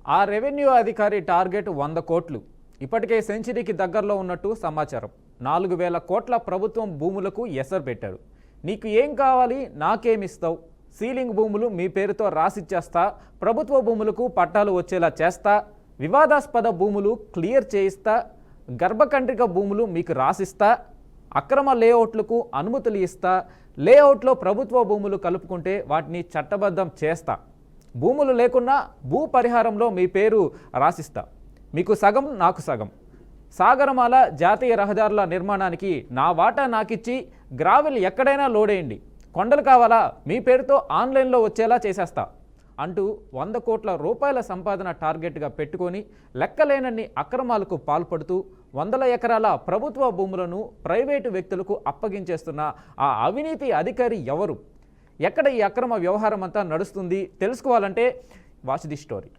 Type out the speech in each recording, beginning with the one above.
ఆ రెవెన్యూ అధికారి టార్గెట్ 100 కోట్లు. ఇప్పటికే సెంచరీకి దగ్గరలో ఉన్నట్టు సమాచారం. 4,000 కోట్ల ప్రభుత్వం భూములకు ఎసరు పెట్టారు. నీకు ఏం కావాలి, నాకేమిస్తావు? సీలింగ్ భూములు మీ పేరుతో రాసిచ్చేస్తా, ప్రభుత్వ భూములకు పట్టాలు వచ్చేలా చేస్తా, వివాదాస్పద భూములు క్లియర్ చేయిస్తా, గర్భకండ్రిక భూములు మీకు రాసిస్తా, అక్రమ లేఅవుట్లకు అనుమతులు ఇస్తా, లేఅవుట్లో ప్రభుత్వ భూములు కలుపుకుంటే వాటిని చట్టబద్ధం చేస్తా, భూములు లేకున్నా భూ పరిహారంలో మీ పేరు రాసిస్తా, మీకు సగం నాకు సగం, సాగరమాల జాతీయ రహదారుల నిర్మాణానికి నా వాటా నాకిచ్చి గ్రావెల్ ఎక్కడైనా లోడేయండి, కొండలు కావాలా మీ పేరుతో ఆన్లైన్లో వచ్చేలా చేసేస్తా అంటూ 100 కోట్ల రూపాయల సంపాదన టార్గెట్గా పెట్టుకొని లెక్కలేనన్ని అక్రమాలకు పాల్పడుతూ వందల ఎకరాల ప్రభుత్వ భూములను ప్రైవేటు వ్యక్తులకు అప్పగించేస్తున్న ఆ అవినీతి అధికారి ఎవరు? ఎక్కడ ఈ అక్రమ వ్యవహారం అంతా నడుస్తుంది? తెలుసుకోవాలంటే వాచ్ ది స్టోరీ.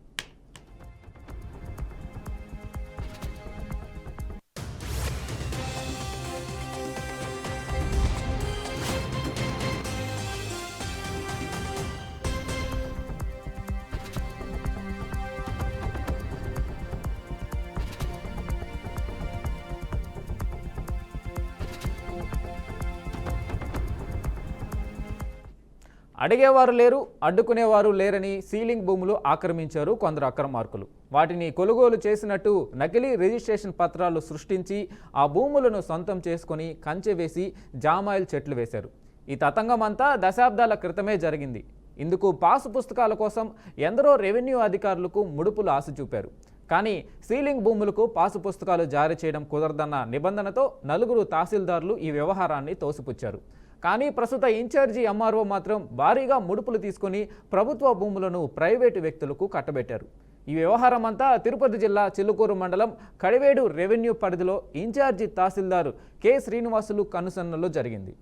అడిగేవారు లేరు, అడ్డుకునేవారు లేరని సీలింగ్ భూములు ఆక్రమించారు కొందరు అక్రమార్కులు. వాటిని కొనుగోలు చేసినట్టు నకిలీ రిజిస్ట్రేషన్ పత్రాలు సృష్టించి ఆ భూములను సొంతం చేసుకొని కంచె వేసి జామాయిల్ చెట్లు వేశారు. ఈ తతంగం అంతా దశాబ్దాల క్రితమే జరిగింది. ఇందుకు పాసు పుస్తకాల కోసం ఎందరో రెవెన్యూ అధికారులకు ముడుపులు ఆశ చూపారు. కానీ సీలింగ్ భూములకు పాసు పుస్తకాలు జారీ చేయడం కుదరదన్న నిబంధనతో 4 తహసీల్దార్లు ఈ వ్యవహారాన్ని తోసిపుచ్చారు. కానీ ప్రస్తుత ఇన్ఛార్జి ఎంఆర్ఓ మాత్రం భారీగా ముడుపులు తీసుకొని ప్రభుత్వ భూములను ప్రైవేటు వ్యక్తులకు కట్టబెట్టారు. ఈ వ్యవహారం అంతా తిరుపతి జిల్లా చిలుకూరు మండలం కడివేడు రెవెన్యూ పరిధిలో ఇన్ఛార్జి తహసీల్దారు కె శ్రీనివాసులు కనుసన్నలో జరిగింది.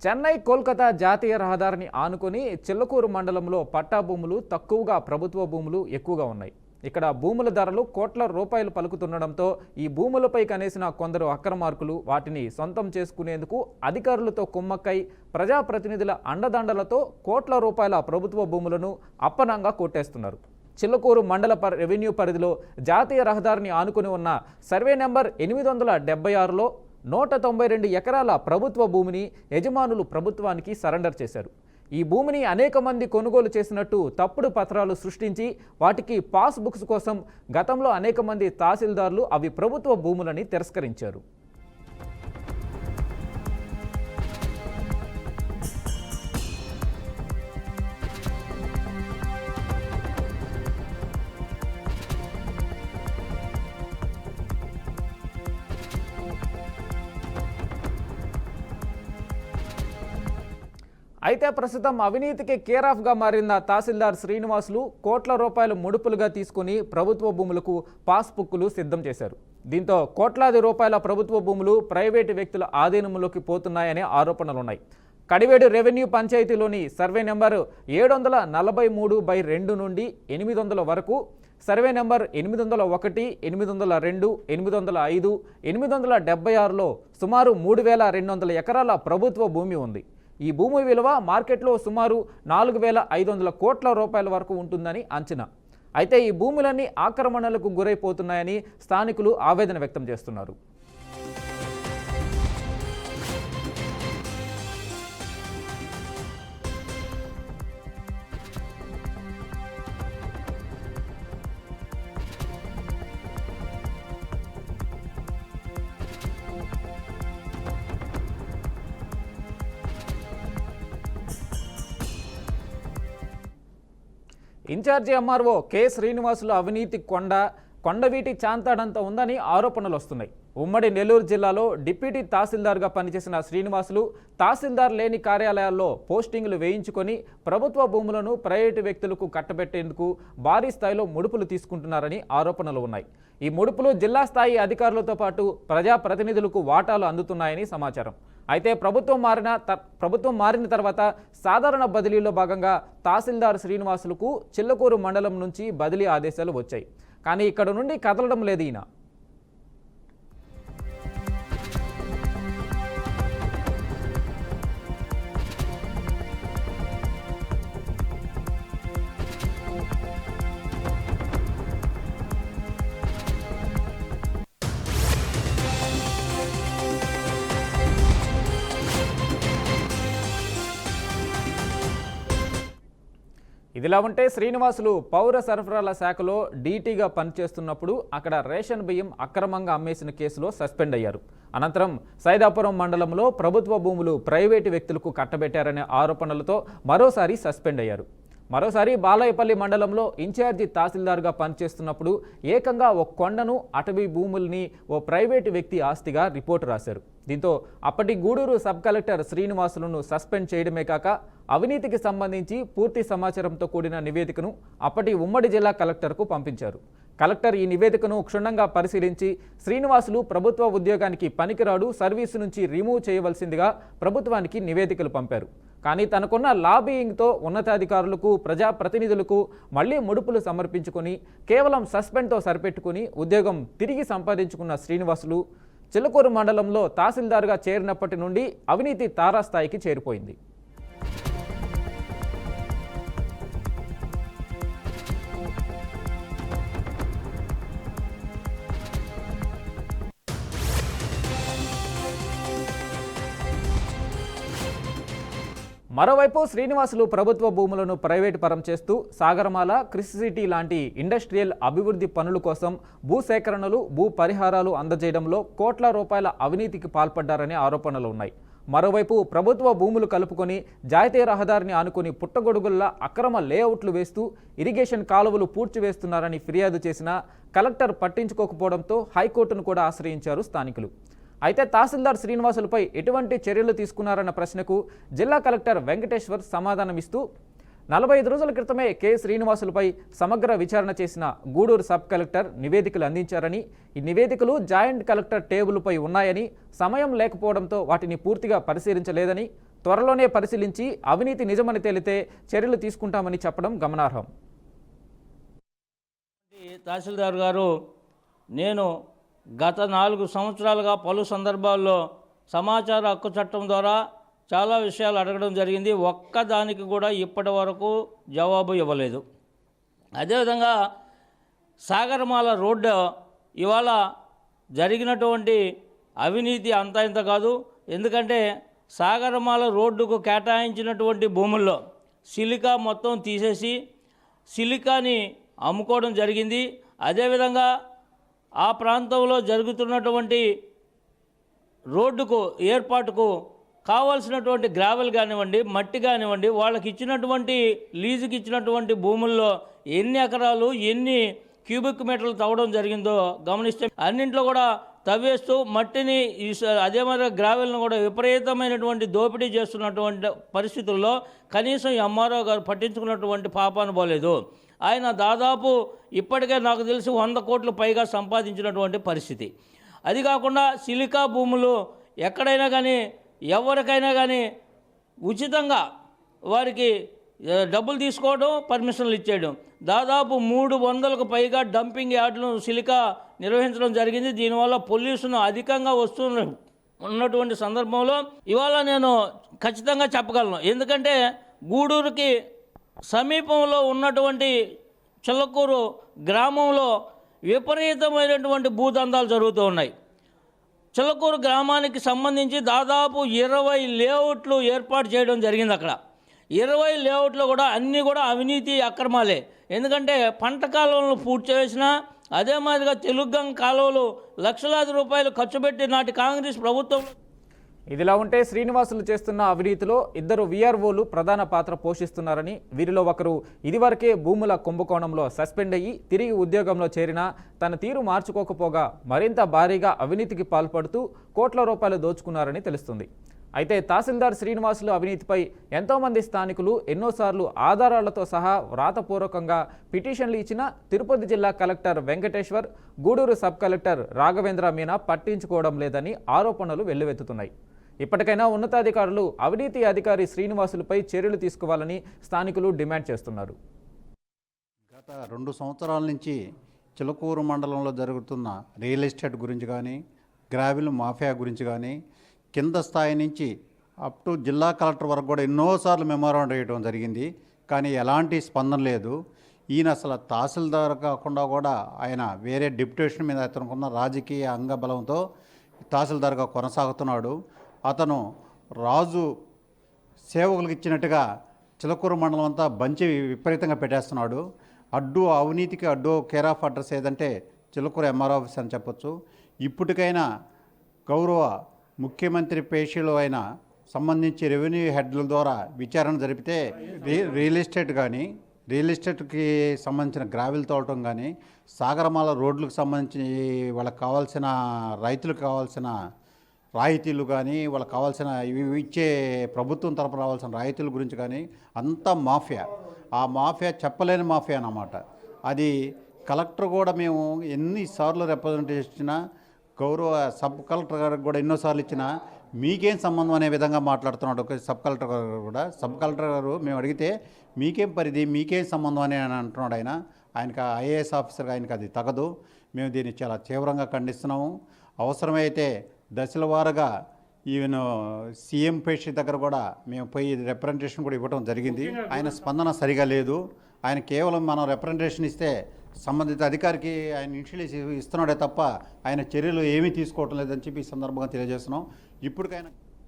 చెన్నై కోల్కతా జాతీయ రహదారిని ఆనుకొని చిల్లకూరు మండలంలో పట్టా భూములు తక్కువగా, ప్రభుత్వ భూములు ఎక్కువగా ఉన్నాయి. ఇక్కడ భూముల ధరలు కోట్ల రూపాయలు పలుకుతుండడంతో ఈ భూములపై కనేసిన కొందరు అక్రమార్కులు వాటిని సొంతం చేసుకునేందుకు అధికారులతో కుమ్మక్కై ప్రజాప్రతినిధుల అండదండలతో కోట్ల రూపాయల ప్రభుత్వ భూములను అప్పనంగా కొట్టేస్తున్నారు. చిల్లకూరు మండల రెవెన్యూ పరిధిలో జాతీయ రహదారిని ఆనుకుని ఉన్న సర్వే నెంబర్ 876లో 192 ఎకరాల ప్రభుత్వ భూమిని యజమానులు ప్రభుత్వానికి సరెండర్ చేశారు. ఈ భూమిని అనేక మంది కొనుగోలు చేసినట్టు తప్పుడు పత్రాలు సృష్టించి వాటికి పాస్ బుక్స్ కోసం గతంలో అనేక మంది తహసీల్దార్లు అవి ప్రభుత్వ భూములని తిరస్కరించారు. అయితే ప్రస్తుతం అవినీతికి కేర్ ఆఫ్గా మారిన తహసీల్దార్ శ్రీనివాసులు కోట్ల రూపాయలు ముడుపులుగా తీసుకుని ప్రభుత్వ భూములకు పాస్ బుక్కులు సిద్ధం చేశారు. దీంతో కోట్లాది రూపాయల ప్రభుత్వ భూములు ప్రైవేటు వ్యక్తుల ఆధీనంలోకి పోతున్నాయనే ఆరోపణలున్నాయి. కడివేడు రెవెన్యూ పంచాయతీలోని సర్వే నెంబర్ 743/2 నుండి 800 వరకు, సర్వే నెంబర్ 801, 802, 805, 876లో సుమారు 3,200 ఎకరాల ప్రభుత్వ భూమి ఉంది. ఈ భూమి విలువ మార్కెట్లో సుమారు 4,500 కోట్ల రూపాయల వరకు ఉంటుందని అంచనా. అయితే ఈ భూములన్నీ ఆక్రమణలకు గురైపోతున్నాయని స్థానికులు ఆవేదన వ్యక్తం చేస్తున్నారు. ఇన్ఛార్జి ఎంఆర్ఓ కె శ్రీనివాసులు అవినీతి కొండ కొండవీటి చాంతాడంత ఉందని ఆరోపణలు వస్తున్నాయి. ఉమ్మడి నెల్లూరు జిల్లాలో డిప్యూటీ తహసీల్దార్గా పనిచేసిన శ్రీనివాసులు తహసీల్దార్ లేని కార్యాలయాల్లో పోస్టింగులు వేయించుకొని ప్రభుత్వ భూములను ప్రైవేటు వ్యక్తులకు కట్టబెట్టేందుకు భారీ స్థాయిలో ముడుపులు తీసుకుంటున్నారని ఆరోపణలు ఉన్నాయి. ఈ ముడుపులు జిల్లా స్థాయి అధికారులతో పాటు ప్రజాప్రతినిధులకు వాటాలు అందుతున్నాయని సమాచారం. అయితే ప్రభుత్వం మారిన తర్వాత సాధారణ బదిలీలో భాగంగా తహసీల్దార్ శ్రీనివాసులకు చిల్లకూరు మండలం నుంచి బదిలీ ఆదేశాలు వచ్చాయి. కానీ ఇక్కడ నుండి కదలడం లేదు ఈయన. ఇదిలా ఉంటే శ్రీనివాసులు పౌర సరఫరాల శాఖలో డీటీగా పనిచేస్తున్నప్పుడు అక్కడ రేషన్ బియ్యం అక్రమంగా అమ్మేసిన కేసులో సస్పెండ్ అయ్యారు. అనంతరం సైదాపురం మండలంలో ప్రభుత్వ భూములు ప్రైవేటు వ్యక్తులకు కట్టబెట్టారనే ఆరోపణలతో మరోసారి సస్పెండ్ అయ్యారు. మరోసారి బాలాయపల్లి మండలంలో ఇన్ఛార్జి తహసీల్దార్గా పనిచేస్తున్నప్పుడు ఏకంగా ఓ కొండను అటవీ భూముల్ని ఓ ప్రైవేటు వ్యక్తి ఆస్తిగా రిపోర్టు రాశారు. దీంతో అప్పటి గూడూరు సబ్ కలెక్టర్ శ్రీనివాసులను సస్పెండ్ చేయడమే కాక అవినీతికి సంబంధించి పూర్తి సమాచారంతో కూడిన నివేదికను అప్పటి ఉమ్మడి జిల్లా కలెక్టర్కు పంపించారు. కలెక్టర్ ఈ నివేదికను క్షుణ్ణంగా పరిశీలించి శ్రీనివాసులు ప్రభుత్వ ఉద్యోగానికి పనికిరాడు, సర్వీసు నుంచి రిమూవ్ చేయవలసిందిగా ప్రభుత్వానికి నివేదికలు పంపారు. కానీ తనకున్న లాబీయింగ్తో ఉన్నతాధికారులకు ప్రజాప్రతినిధులకు మళ్లీ ముడుపులు సమర్పించుకొని కేవలం సస్పెండ్తో సరిపెట్టుకుని ఉద్యోగం తిరిగి సంపాదించుకున్న శ్రీనివాసులు చిల్లకూరు మండలంలో తహసీల్దార్గా చేరినప్పటి నుండి అవినీతి తారాస్థాయికి చేరిపోయింది. మరోవైపు శ్రీనివాసులు ప్రభుత్వ భూములను ప్రైవేటు పరం చేస్తూ సాగరమాల, కృషి సిటీ లాంటి ఇండస్ట్రియల్ అభివృద్ధి పనుల కోసం భూసేకరణలు, భూ పరిహారాలు అందజేయడంలో కోట్ల రూపాయల అవినీతికి పాల్పడ్డారనే ఆరోపణలు ఉన్నాయి. మరోవైపు ప్రభుత్వ భూములు కలుపుకొని జాతీయ రహదారిని ఆనుకుని పుట్టగొడుగుల్లా అక్రమ లేఅవుట్లు వేస్తూ ఇరిగేషన్ కాలువలు పూడ్చివేస్తున్నారని ఫిర్యాదు చేసినా కలెక్టర్ పట్టించుకోకపోవడంతో హైకోర్టును కూడా ఆశ్రయించారు స్థానికులు. అయితే తహసీల్దార్ శ్రీనివాసులపై ఎటువంటి చర్యలు తీసుకున్నారన్న ప్రశ్నకు జిల్లా కలెక్టర్ వెంకటేశ్వర్ సమాధానమిస్తూ 45 రోజుల క్రితమే కె శ్రీనివాసులపై సమగ్ర విచారణ చేసిన గూడూరు సబ్ కలెక్టర్ నివేదికలు అందించారని, ఈ నివేదికలు జాయింట్ కలెక్టర్ టేబుల్పై ఉన్నాయని, సమయం లేకపోవడంతో వాటిని పూర్తిగా పరిశీలించలేదని, త్వరలోనే పరిశీలించి అవినీతి నిజమని తేలితే చర్యలు తీసుకుంటామని చెప్పడం గమనార్హం. తహసీల్దార్ గారు, నేను గత 4 సంవత్సరాలుగా పలు సందర్భాల్లో సమాచార హక్కు చట్టం ద్వారా చాలా విషయాలు అడగడం జరిగింది. ఒక్కదానికి కూడా ఇప్పటి వరకు జవాబు ఇవ్వలేదు. అదేవిధంగా సాగరమాల రోడ్డు ఇవాళ జరిగినటువంటి అవినీతి అంతా ఇంత కాదు. ఎందుకంటే సాగరమాల రోడ్డుకు కేటాయించినటువంటి భూముల్లో సిలికా మొత్తం తీసేసి సిలికాని అమ్ముకోవడం జరిగింది. అదేవిధంగా ఆ ప్రాంతంలో జరుగుతున్నటువంటి రోడ్డుకు ఏర్పాటుకు కావాల్సినటువంటి గ్రావెల్ కానివ్వండి, మట్టి కానివ్వండి, వాళ్ళకి ఇచ్చినటువంటి లీజుకి ఇచ్చినటువంటి భూముల్లో ఎన్ని ఎకరాలు, ఎన్ని క్యూబిక్ మీటర్లు తవ్వడం జరిగిందో గమనిస్తే అన్నింట్లో కూడా తవ్వేస్తూ మట్టిని అదే మరి గ్రావెల్ను కూడా విపరీతమైనటువంటి దోపిడీ చేస్తున్నటువంటి పరిస్థితుల్లో కనీసం ఎంఆర్ఓ గారు పట్టించుకున్నటువంటి పాపాను పోలేదు. ఆయన దాదాపు ఇప్పటికే నాకు తెలిసి 100 కోట్ల పైగా సంపాదించినటువంటి పరిస్థితి. అది కాకుండా సిలికా భూములు ఎక్కడైనా కానీ ఎవరికైనా కానీ ఉచితంగా వారికి డబ్బులు తీసుకోవడం, పర్మిషన్లు ఇచ్చేయడం. దాదాపు 300కు పైగా డంపింగ్ యార్డులను సిలికా నిర్వహించడం జరిగింది. దీనివల్ల పొల్యూషన్ అధికంగా ఉన్నటువంటి సందర్భంలో ఇవాళ నేను ఖచ్చితంగా చెప్పగలను. ఎందుకంటే గూడూరుకి సమీపంలో ఉన్నటువంటి చిల్లకూరు గ్రామంలో విపరీతమైనటువంటి భూదందాలు జరుగుతూ ఉన్నాయి. చిల్లకూరు గ్రామానికి సంబంధించి దాదాపు 20 లేఅవుట్లు ఏర్పాటు చేయడం జరిగింది. అక్కడ 20 లేఅవుట్లు కూడా అన్నీ కూడా అవినీతి అక్రమాలే. ఎందుకంటే పంట కాలువలను పూర్తి చేసినా, అదే మాదిరిగా తెలుగంగ కాలువలు లక్షలాది రూపాయలు ఖర్చు పెట్టి నాటి కాంగ్రెస్ ప్రభుత్వం ఇదిలా ఉంటే శ్రీనివాసులు చేస్తున్న అవినీతిలో ఇద్దరు వీఆర్ఓలు ప్రధాన పాత్ర పోషిస్తున్నారని, వీరిలో ఒకరు ఇదివరకే భూముల కుంభకోణంలో సస్పెండ్ అయ్యి తిరిగి ఉద్యోగంలో చేరినా తన తీరు మార్చుకోకపోగా మరింత భారీగా అవినీతికి పాల్పడుతూ కోట్ల రూపాయలు దోచుకున్నారని తెలుస్తుంది. అయితే తహసీల్దార్ శ్రీనివాసులు అవినీతిపై ఎంతోమంది స్థానికులు ఎన్నోసార్లు ఆధారాలతో సహా వ్రాతపూర్వకంగా పిటిషన్లు ఇచ్చిన తిరుపతి జిల్లా collector Venkateshwar, Gudur sub collector Raghavendra Meena పట్టించుకోవడం లేదని ఆరోపణలు వెల్లువెత్తుతున్నాయి. ఇప్పటికైనా ఉన్నతాధికారులు అవినీతి అధికారి శ్రీనివాసులపై చర్యలు తీసుకోవాలని స్థానికులు డిమాండ్ చేస్తున్నారు. గత 2 సంవత్సరాల నుంచి చిలకూరు మండలంలో జరుగుతున్న రియల్ ఎస్టేట్ గురించి కానీ, గ్రావెల్ మాఫియా గురించి కానీ, కింద స్థాయి నుంచి అప్ టు జిల్లా కలెక్టర్ వరకు కూడా ఎన్నోసార్లు మెమోరాండం వేయడం జరిగింది. కానీ ఎలాంటి స్పందన లేదు. ఈయన అసలు తహసీల్దార్ కాకుండా కూడా ఆయన వేరే డిప్యుటేషన్ మీద అతనుకున్న రాజకీయ అంగబలంతో తహసీల్దార్గా కొనసాగుతున్నాడు. అతను రాజు సేవకులకు ఇచ్చినట్టుగా చిలకూరు మండలం అంతా బంచి విపరీతంగా పెట్టేస్తున్నాడు. అవినీతికి కేర్ ఆఫ్ అడ్రస్ ఏదంటే చిలకూరు ఎంఆర్ ఆఫీస్ అని చెప్పొచ్చు. ఇప్పటికైనా గౌరవ ముఖ్యమంత్రి పేషీలు అయిన సంబంధించి రెవెన్యూ హెడ్ల ద్వారా విచారణ జరిపితే రియల్ ఎస్టేట్కి సంబంధించిన గ్రావెల్ తోవటం కానీ, సాగరమాల రోడ్లకు సంబంధించి వాళ్ళకి కావాల్సిన రైతులకు కావాల్సిన రాయితీలు కానీ, వాళ్ళకి కావాల్సిన ఇవి ఇచ్చే ప్రభుత్వం తరపున రావాల్సిన రాయితీల గురించి కానీ అంతా మాఫియా. ఆ మాఫియా చెప్పలేని మాఫియా అన్నమాట. అది కలెక్టర్ కూడా మేము ఎన్నిసార్లు రిప్రజెంటేషన్ ఇచ్చినా, గౌరవ సబ్ కలెక్టర్ గారికి కూడా ఎన్నోసార్లు ఇచ్చినా మీకేం సంబంధం అనే విధంగా మాట్లాడుతున్నాడు సబ్ కలెక్టర్ గారు కూడా. సబ్ కలెక్టర్ గారు మేము అడిగితే మీకేం పరిధి, మీకేం సంబంధం అని అంటున్నాడు ఆయన. ఆయనకు ఐఏఎస్ ఆఫీసర్గా ఆయనకు అది తగదు. మేము దీన్ని చాలా తీవ్రంగా ఖండిస్తున్నాము. అవసరమైతే దశల వారుగా ఈవెన్ సీఎం పేషి దగ్గర కూడా మేము పోయి రిప్రజెంటేషన్ కూడా ఇవ్వడం జరిగింది. ఆయన స్పందన సరిగా లేదు. ఆయన కేవలం మనం రిప్రజెంటేషన్ ఇస్తే సంబంధిత అధికారికి ఆయన ఇన్షియల్ ఇస్తున్నాడే తప్ప ఆయన చర్యలు ఏమీ తీసుకోవటం లేదని చెప్పి ఈ సందర్భంగా తెలియజేస్తున్నాం. ఇప్పటికైనా